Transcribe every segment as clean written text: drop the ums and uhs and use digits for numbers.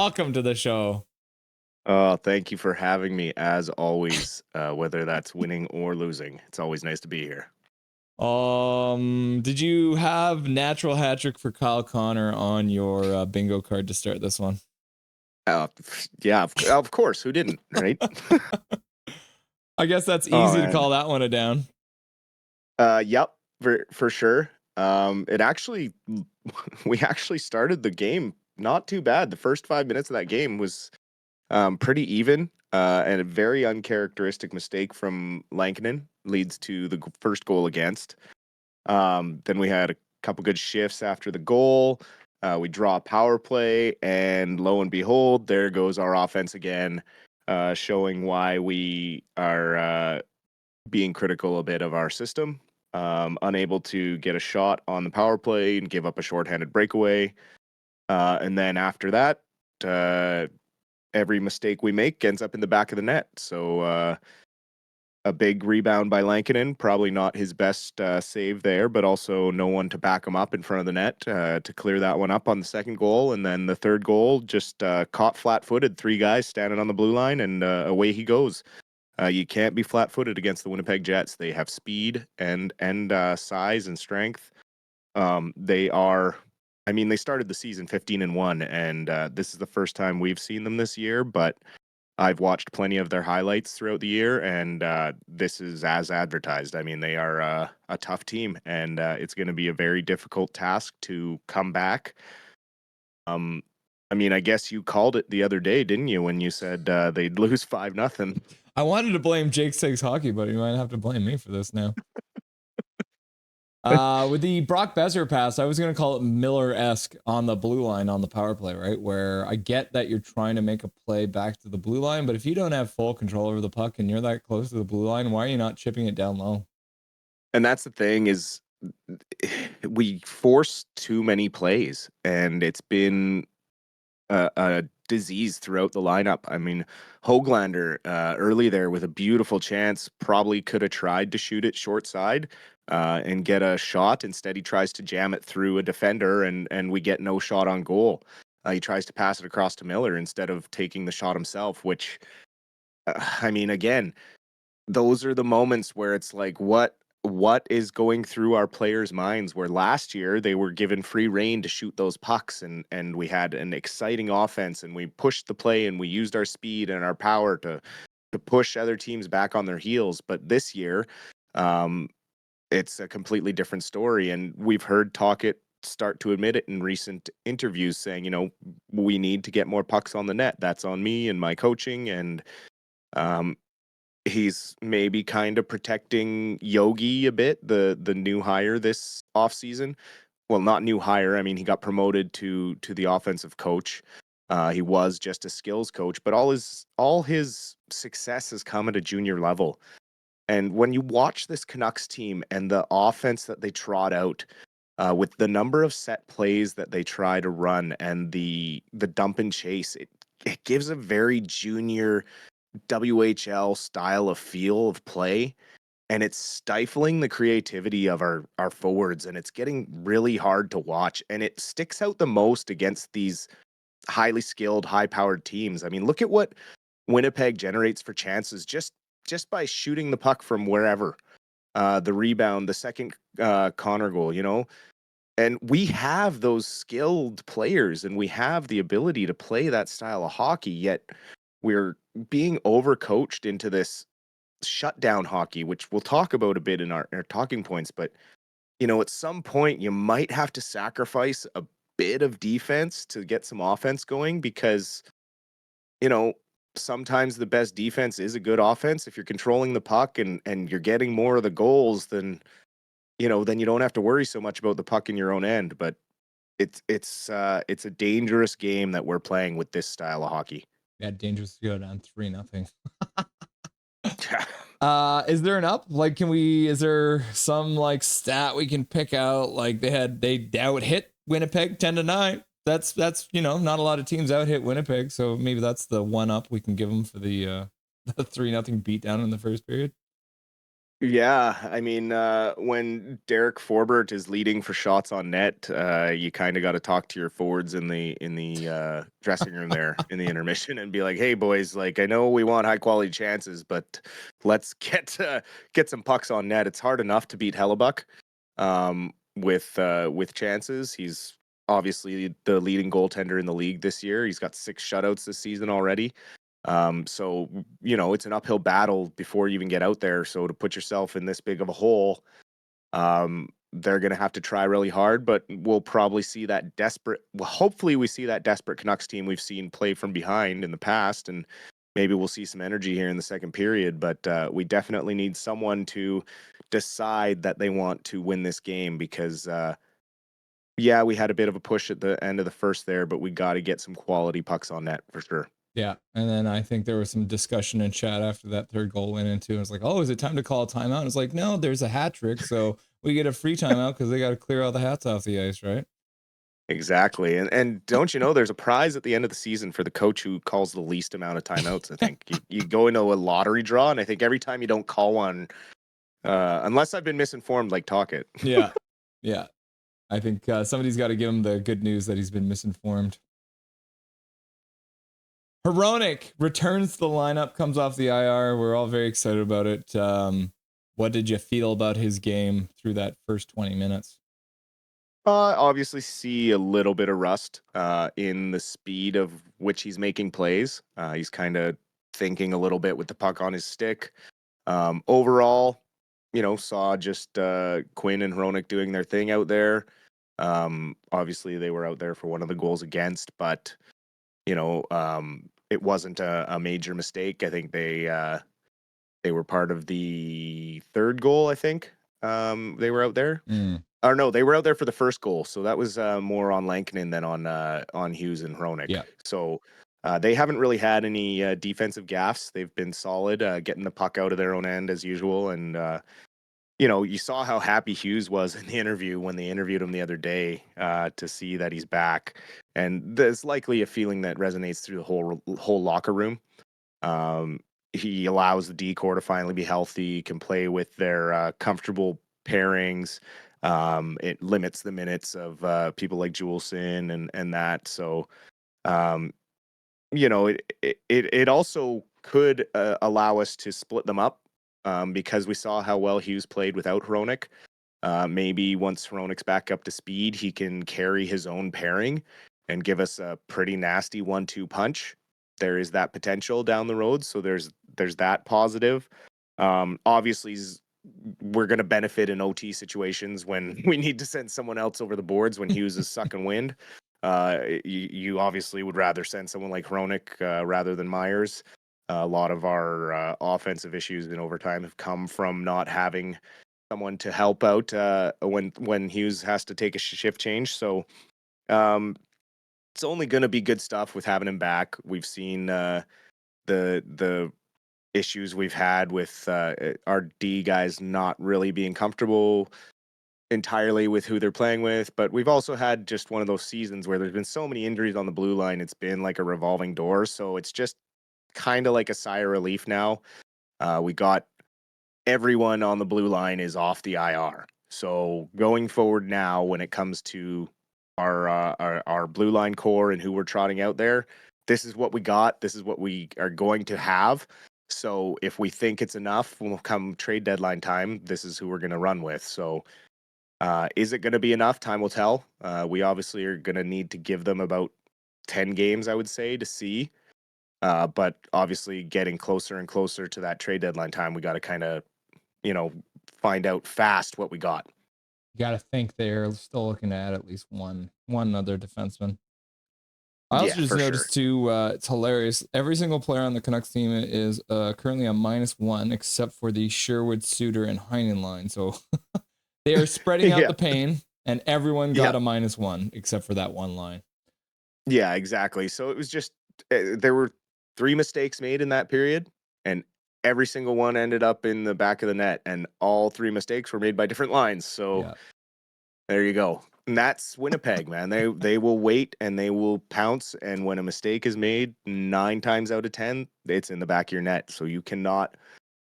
welcome to the show. Oh, thank you for having me as always, whether that's winning or losing. It's always nice to be here. Did you have natural hat trick for Kyle Connor on your bingo card to start this one? Yeah, of course. Who didn't, right? I guess that's Oh easy to man. call that one a down. Yep, for sure. It actually, we actually started the game not too bad. The first 5 minutes of that game was pretty even, and a very uncharacteristic mistake from Lankinen leads to the first goal against. Then we had a couple good shifts after the goal. We draw a power play, and lo and behold, there goes our offense again, showing why we are being critical a bit of our system. Unable to get a shot on the power play and give up a shorthanded breakaway. And then after that, uh, every mistake we make ends up in the back of the net. So a big rebound by Lankinen, probably not his best save there, but also no one to back him up in front of the net to clear that one up on the second goal. And then the third goal, just caught flat-footed, three guys standing on the blue line, and away he goes. You can't be flat-footed against the Winnipeg Jets. They have speed and size and strength. They are, I mean, they started the season 15-1, and this is the first time we've seen them this year, but I've watched plenty of their highlights throughout the year, and this is as advertised. I mean, they are a tough team, and it's going to be a very difficult task to come back. Um, I mean, I guess you called it the other day, didn't you, when you said they'd lose 5-0? I wanted to blame Jake Siggs hockey, but you might have to blame me for this now. With the Brock Besser pass, I was going to call it Miller-esque on the blue line on the power play, right? Where I get that you're trying to make a play back to the blue line, but if you don't have full control over the puck and you're that close to the blue line, why are you not chipping it down low? And that's the thing is, we force too many plays, and it's been a disease throughout the lineup. I mean, Hoglander early there with a beautiful chance, probably could have tried to shoot it short side and get a shot. Instead, he tries to jam it through a defender, and we get no shot on goal. He tries to pass it across to Miller instead of taking the shot himself, which, I mean, again, those are the moments where it's like, what is going through our players' minds, where last year they were given free rein to shoot those pucks, and we had an exciting offense, and we pushed the play, and we used our speed and our power to push other teams back on their heels. But this year, um, it's a completely different story, and we've heard Talkett start to admit it in recent interviews, saying, we need to get more pucks on the net. That's on me and my coaching, and um, he's maybe kind of protecting Yogi a bit, the new hire this offseason. Well, not new hire. I mean, he got promoted to the offensive coach. He was just a skills coach, but all his success has come at a junior level. And when you watch this Canucks team and the offense that they trot out, with the number of set plays that they try to run and the dump and chase, it gives a very junior WHL style of feel of play, and it's stifling the creativity of our forwards, and it's getting really hard to watch, and it sticks out the most against these highly skilled, high-powered teams. I mean, look at what Winnipeg generates for chances just by shooting the puck from wherever. The rebound, the second Connor goal. And we have those skilled players, and we have the ability to play that style of hockey, yet we're being overcoached into this shutdown hockey, which we'll talk about a bit in our talking points. But, at some point, you might have to sacrifice a bit of defense to get some offense going, because, you know, sometimes the best defense is a good offense. If you're controlling the puck and you're getting more of the goals, then you don't have to worry so much about the puck in your own end. But it's a dangerous game that we're playing with this style of hockey. Yeah, dangerous to go down 3-0. Is there an up? Like, is there some like stat we can pick out? Like they out hit Winnipeg 10-9. That's not a lot of teams out hit Winnipeg, so maybe that's the one up we can give them for the 3-0 beatdown in the first period. Yeah, I mean, when Derek Forbert is leading for shots on net, you kind of got to talk to your forwards in the dressing room there in the intermission and be like, "Hey, boys, like I know we want high quality chances, but let's get some pucks on net." It's hard enough to beat Hellebuck with chances. He's obviously the leading goaltender in the league this year. He's got 6 shutouts this season already. So it's an uphill battle before you even get out there. So to put yourself in this big of a hole, they're going to have to try really hard. But we'll probably see that desperate. Well, hopefully, we see that desperate Canucks team we've seen play from behind in the past, and maybe we'll see some energy here in the second period. But we definitely need someone to decide that they want to win this game because. Yeah, we had a bit of a push at the end of the first there, but we got to get some quality pucks on net for sure. Yeah, and then I think there was some discussion in chat after that third goal went into. And it's like, oh, is it time to call a timeout? It's like, no, there's a hat trick, so we get a free timeout because they got to clear all the hats off the ice, right? Exactly. And don't you know there's a prize at the end of the season for the coach who calls the least amount of timeouts, I think. You go into a lottery draw, and I think every time you don't call one, unless I've been misinformed, like talk it. Yeah, yeah. I think somebody's got to give him the good news that he's been misinformed. Hronek returns to the lineup, comes off the IR. We're all very excited about it. What did you feel about his game through that first 20 minutes? Obviously see a little bit of rust in the speed of which he's making plays. He's kind of thinking a little bit with the puck on his stick. Overall, saw just Quinn and Hronek doing their thing out there. Obviously, they were out there for one of the goals against, but it wasn't a major mistake. I think they were part of the third goal. I think they were out there. Or no, they were out there for the first goal. So that was more on Lankinen than on Hughes and Hronek. Yeah. So they haven't really had any defensive gaffes. They've been solid, getting the puck out of their own end as usual. And you saw how happy Hughes was in the interview when they interviewed him the other day to see that he's back. And there's likely a feeling that resonates through the whole locker room. He allows the decor to finally be healthy, can play with their comfortable pairings. It limits the minutes of people like Juleson and that. So, it also could allow us to split them up because we saw how well Hughes played without Hronek. Maybe once Hronek's back up to speed, he can carry his own pairing and give us a pretty nasty 1-2 punch. There is that potential down the road, so there's that positive. Obviously, we're going to benefit in OT situations when we need to send someone else over the boards when Hughes is sucking wind. You obviously would rather send someone like Hronek rather than Myers. A lot of our offensive issues in overtime have come from not having someone to help out when Hughes has to take a shift change. So it's only going to be good stuff with having him back. We've seen the issues we've had with our D guys not really being comfortable entirely with who they're playing with, but we've also had just one of those seasons where there's been so many injuries on the blue line. It's been like a revolving door. So it's just kind of like a sigh of relief now. We got everyone on the blue line is off the IR. So going forward now, when it comes to our blue line core and who we're trotting out there, this is what we got. This is what we are going to have. So if we think it's enough, when we'll come trade deadline time, this is who we're going to run with. So is it going to be enough? Time will tell. We obviously are going to need to give them about 10 games, I would say, to see. But obviously getting closer and closer to that trade deadline time, we got to kind of, find out fast what we got. You got to think they're still looking to add at least one other defenseman. I also just noticed too, it's hilarious. Every single player on the Canucks team is currently a -1, except for the Sherwood, Suter, and Heinen line. So they are spreading out the pain, and everyone got a -1 except for that one line. Yeah, exactly. So it was just there were 3 mistakes made in that period, and every single one ended up in the back of the net, and all 3 mistakes were made by different lines. So there you go. And that's Winnipeg, man. They will wait and they will pounce. And when a mistake is made, 9 times out of 10, it's in the back of your net. So you cannot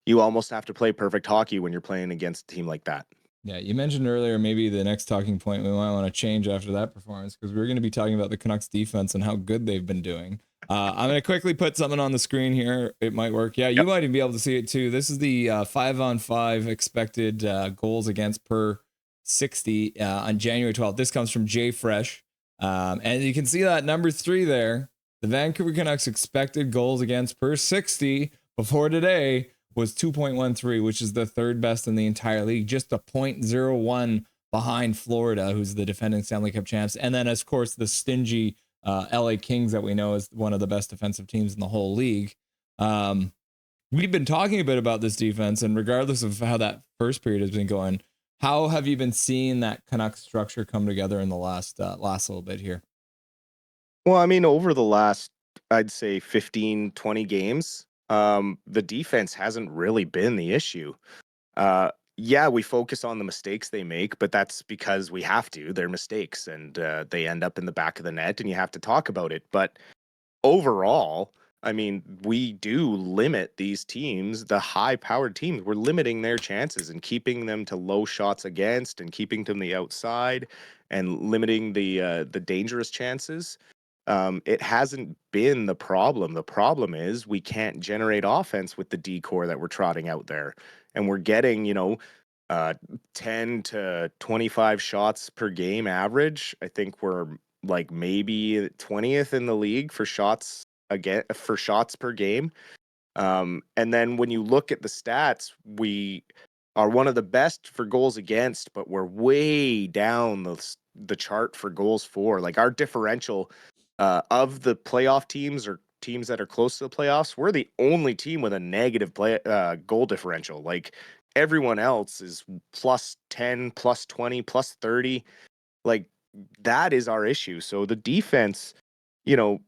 you almost have to play perfect hockey when you're playing against a team like that. Yeah, you mentioned earlier maybe the next talking point we might want to change after that performance because we're going to be talking about the Canucks defense and how good they've been doing. I'm going to quickly put something on the screen here. It might work. Yeah, you Yep. might even be able to see it too. This is the 5-on-5 expected goals against per 60 on January 12th. This comes from Jay Fresh. And you can see that number 3 there. The Vancouver Canucks expected goals against per 60 before today was 2.13, which is the third best in the entire league, just a 0.01 behind Florida, who's the defending Stanley Cup champs. And then, of course, the stingy LA Kings that we know is one of the best defensive teams in the whole league. We've been talking a bit about this defense, and regardless of how that first period has been going, how have you been seeing that Canucks structure come together in the last little bit here? Well, I mean, over the last, I'd say 15, 20 games, the defense hasn't really been the issue. Yeah, we focus on the mistakes they make, but that's because we have to. They're mistakes, and they end up in the back of the net, and you have to talk about it. But overall, I mean, we do limit these teams, the high-powered teams. We're limiting their chances and keeping them to low shots against, and keeping them the outside, and limiting the dangerous chances. It hasn't been the problem. The problem is we can't generate offense with the decor that we're trotting out there, and we're getting, uh, 10 to 25 shots per game average. I think we're like maybe 20th in the league for shots per game. And then when you look at the stats, we are one of the best for goals against, but we're way down the chart for goals for. Like our differential of the playoff teams or teams that are close to the playoffs, we're the only team with a negative goal differential. Like everyone else is plus 10, plus 20, plus 30. Like that is our issue. So the defense, you know,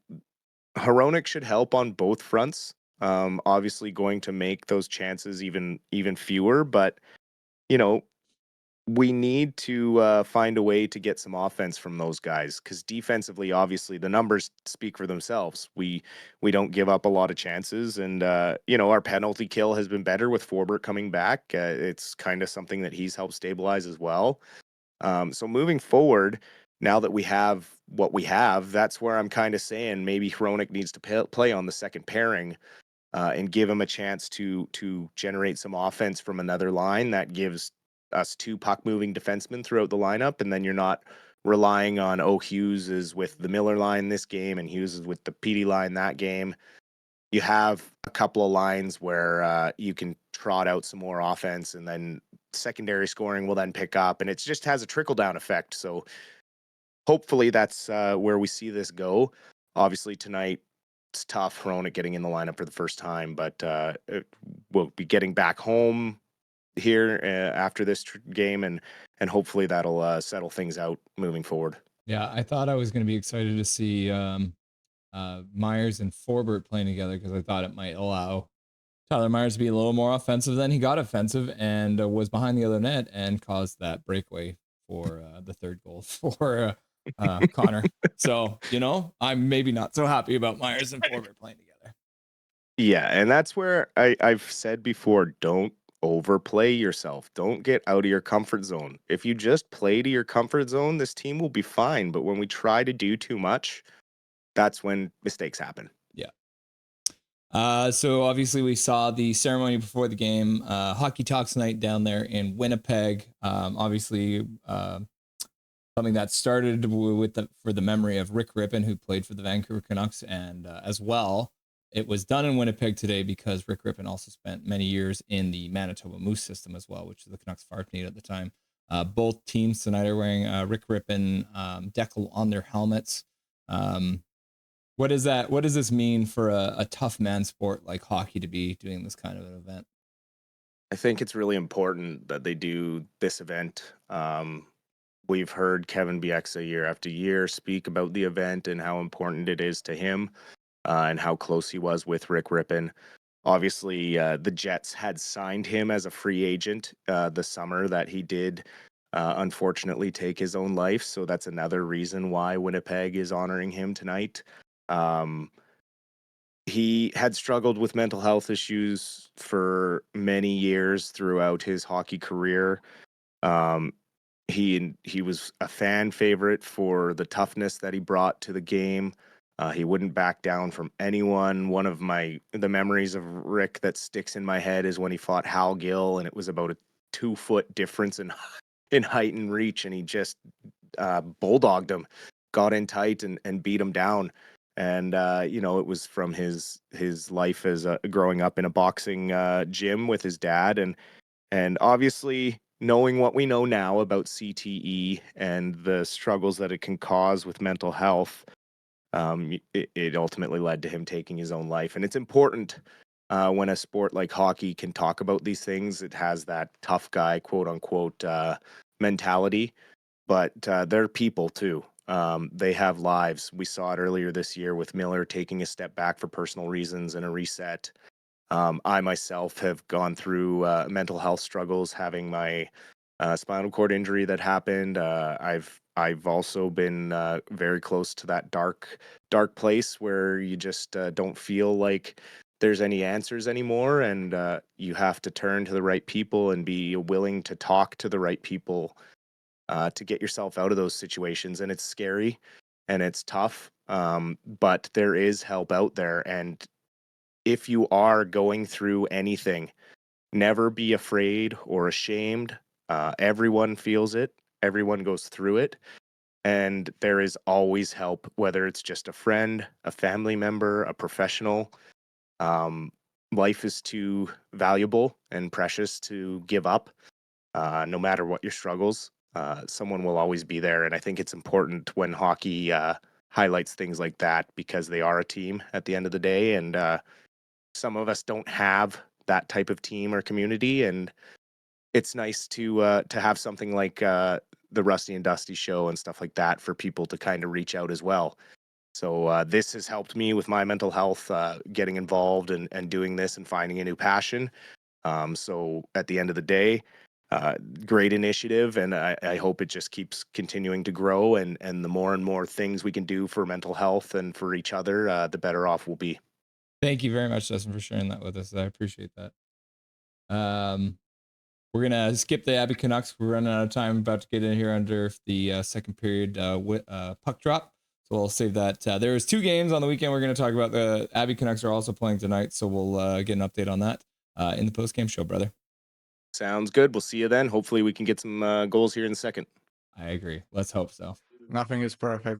Hronek should help on both fronts. Obviously going to make those chances even fewer, but you know, we need to find a way to get some offense from those guys because defensively, obviously, the numbers speak for themselves. We don't give up a lot of chances, and our penalty kill has been better with Forbert coming back. It's kind of something that he's helped stabilize as well. So moving forward, now that we have what we have, that's where I'm kind of saying maybe Hronek needs to play on the second pairing and give him a chance to generate some offense from another line that gives us 2 puck moving defensemen throughout the lineup, and then you're not relying on Hughes is with the Miller line this game and Hughes is with the PD line that game. You have a couple of lines where you can trot out some more offense, and then secondary scoring will then pick up, and it just has a trickle down effect. So hopefully that's where we see this go. Obviously tonight it's tough, Hronek getting in the lineup for the first time, but we'll be getting back home here after this game, and hopefully that'll settle things out moving forward. Yeah, I thought I was going to be excited to see Myers and Forbert playing together because I thought it might allow Tyler Myers to be a little more offensive. Then he got offensive and was behind the other net and caused that breakaway for the third goal for Connor. So, I'm maybe not so happy about Myers and Forbert playing together. Yeah, and that's where I've said before, don't overplay yourself. Don't get out of your comfort zone. If you just play to your comfort zone, this team will be fine. But when we try to do too much, that's when mistakes happen. Yeah. So obviously we saw the ceremony before the game, Hockey Talks night down there in Winnipeg. Obviously, something that started for the memory of Rick Rypien, who played for the Vancouver Canucks, and as well, it was done in Winnipeg today because Rick Rypien also spent many years in the Manitoba Moose system as well, which is the Canucks farm team at the time. Both teams tonight are wearing Rick Rypien decal on their helmets. What is that? What does this mean for a tough man sport like hockey to be doing this kind of an event? I think it's really important that they do this event. We've heard Kevin Bieksa year after year speak about the event and how important it is to him and how close he was with Rick Rypien. Obviously, the Jets had signed him as a free agent the summer that he did unfortunately take his own life. So that's another reason why Winnipeg is honoring him tonight. Um, he had struggled with mental health issues for many years throughout his hockey career. Um, he was a fan favorite for the toughness that he brought to the game. He wouldn't back down from anyone. One of the memories of Rick that sticks in my head is when he fought Hal Gill, and it was about a 2 foot difference in height and reach, and he just bulldogged him, got in tight, and beat him down. And it was from his life as growing up in a boxing gym with his dad, and obviously knowing what we know now about CTE and the struggles that it can cause with mental health, it ultimately led to him taking his own life. And it's important when a sport like hockey can talk about these things. It has that tough guy, quote unquote, mentality, but they're people too. They have lives. We saw it earlier this year with Miller taking a step back for personal reasons and a reset. I myself have gone through mental health struggles, having my spinal cord injury that happened. I've also been very close to that dark place where you just don't feel like there's any answers anymore, and you have to turn to the right people and be willing to talk to the right people to get yourself out of those situations. And it's scary and it's tough, but there is help out there. And if you are going through anything, never be afraid or ashamed. Everyone feels it, everyone goes through it. And there is always help, whether it's just a friend, a family member, a professional. Um, Life is too valuable and precious to give up, no matter what your struggles. Someone will always be there. And I think it's important when hockey highlights things like that, because they are a team at the end of the day. And some of us don't have that type of team or community, and it's nice to have something like the Rusty and Dusty show and stuff like that for people to kind of reach out as well. So this has helped me with my mental health, getting involved and doing this and finding a new passion. So at the end of the day, uh, great initiative, and I hope it just keeps continuing to grow. And the more and more things we can do for mental health and for each other, the better off we'll be. Thank you very much, Justin, for sharing that with us. I appreciate that. Um, we're gonna skip the Abbey Canucks. We're running out of time. About to get in here under the second period puck drop. So we'll save that. There's 2 games on the weekend. We're going to talk about. The Abbey Canucks are also playing tonight, so we'll get an update on that in the post game show, brother. Sounds good. We'll see you then. Hopefully we can get some goals here in a second. I agree. Let's hope so. Nothing is perfect.